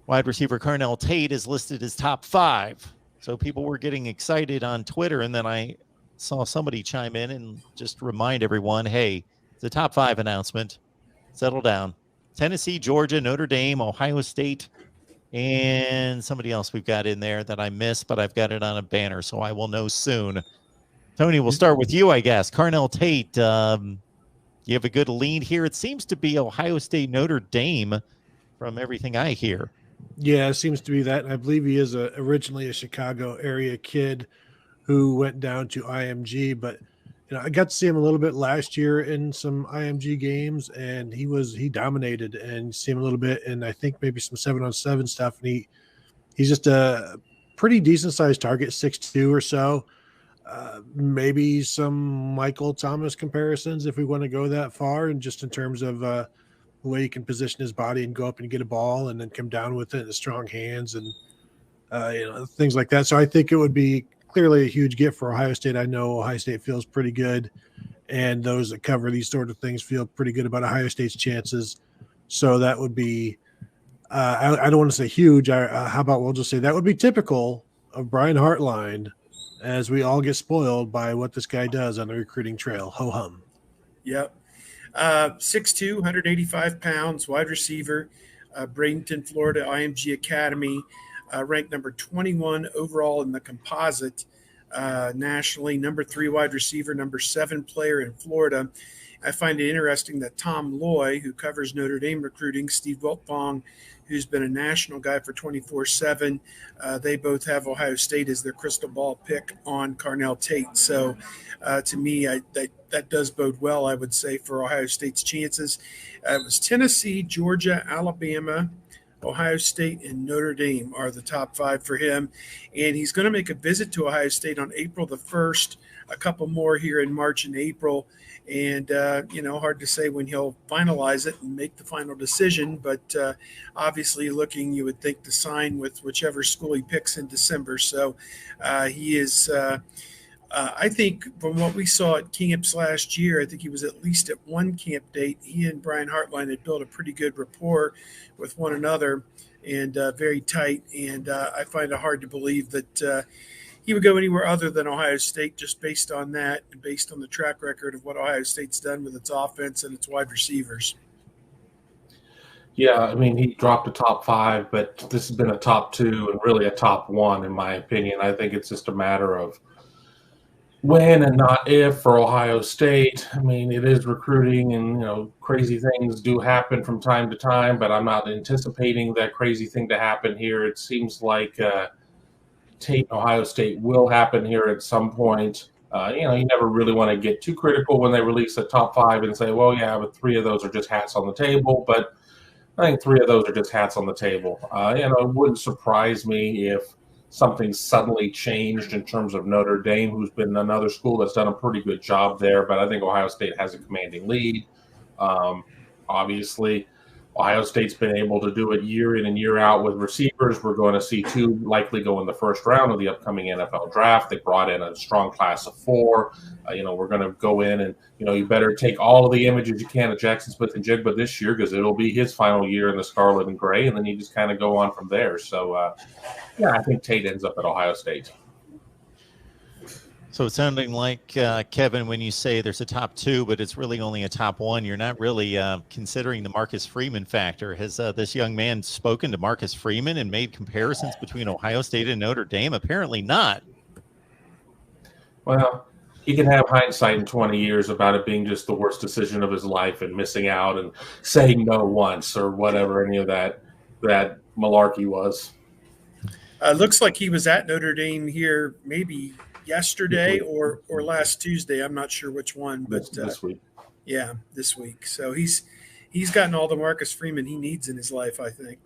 Wide receiver Carnell Tate is listed as top 5. So people were getting excited on Twitter, and then I saw somebody chime in and just remind everyone, hey, it's a top 5 announcement. Settle down. Tennessee, Georgia, Notre Dame, Ohio State, and somebody else we've got in there that I missed, but I've got it on a banner, so I will know soon. Tony, we'll start with you, I guess. Carnell Tate, you have a good lead here. It seems to be Ohio State, Notre Dame from everything I hear. Yeah, it seems to be that. I believe he is originally a Chicago area kid who went down to IMG, but I got to see him a little bit last year in some IMG games, and he dominated, and see him a little bit, and I think maybe some 7-on-7 stuff, and he's just a pretty decent sized target, 6'2" or so. Maybe some Michael Thomas comparisons if we want to go that far, and just in terms of the way he can position his body and go up and get a ball and then come down with it in strong hands and things like that. So I think it would be clearly a huge gift for Ohio State. I know Ohio State feels pretty good, and those that cover these sort of things feel pretty good about Ohio State's chances. So that would be I don't want to say huge. How about we'll just say that would be typical of Brian Hartline, as we all get spoiled by what this guy does on the recruiting trail. Ho hum. Yep. 6'2", 185 pounds, wide receiver, Bradenton, Florida, IMG Academy, ranked number 21 overall in the composite nationally, number 3 wide receiver, number 7 player in Florida. I find it interesting that Tom Loy, who covers Notre Dame recruiting, Steve Wiltfong, who's been a national guy for 24/7, they both have Ohio State as their crystal ball pick on Carnell Tate. So to me, that does bode well, I would say, for Ohio State's chances. It was Tennessee, Georgia, Alabama, Ohio State, and Notre Dame are the top 5 for him. And he's going to make a visit to Ohio State on April the 1st, a couple more here in March and April. And, hard to say when he'll finalize it and make the final decision. But obviously looking, you would think, to sign with whichever school he picks in December. So he is I think from what we saw at camps last year, I think he was at least at one camp date. He and Brian Hartline had built a pretty good rapport with one another, and very tight. And I find it hard to believe that he would go anywhere other than Ohio State, just based on that and based on the track record of what Ohio State's done with its offense and its wide receivers. Yeah, I mean, he dropped a top 5, but this has been a top 2 and really a top 1, in my opinion. I think it's just a matter of when and not if for Ohio State. I mean, it is recruiting, and crazy things do happen from time to time, but I'm not anticipating that crazy thing to happen here. It seems like Tate Ohio State will happen here at some point. You never really want to get too critical when they release a top 5 and say, well, yeah, but 3 of those are just hats on the table. But I think 3 of those are just hats on the table. It wouldn't surprise me if something suddenly changed in terms of Notre Dame, who's been another school that's done a pretty good job there. But I think Ohio State has a commanding lead. Obviously, Ohio State's been able to do it year in and year out with receivers. We're going to see 2 likely go in the first round of the upcoming NFL draft. They brought in a strong class of 4. We're going to go in and, you better take all of the images you can of Jackson Smith-Njigba this year, because it'll be his final year in the scarlet and gray, and then you just kind of go on from there. So, I think Tate ends up at Ohio State. So it's sounding like, Kevin, when you say there's a top 2, but it's really only a top 1, you're not really considering the Marcus Freeman factor. Has this young man spoken to Marcus Freeman and made comparisons between Ohio State and Notre Dame? Apparently not. Well, he can have hindsight in 20 years about it being just the worst decision of his life and missing out and saying no once or whatever any of that malarkey was. Looks like he was at Notre Dame here maybe yesterday or last Tuesday. I'm not sure which one, but this week. Yeah, this week. So he's gotten all the Marcus Freeman he needs in his life, I think.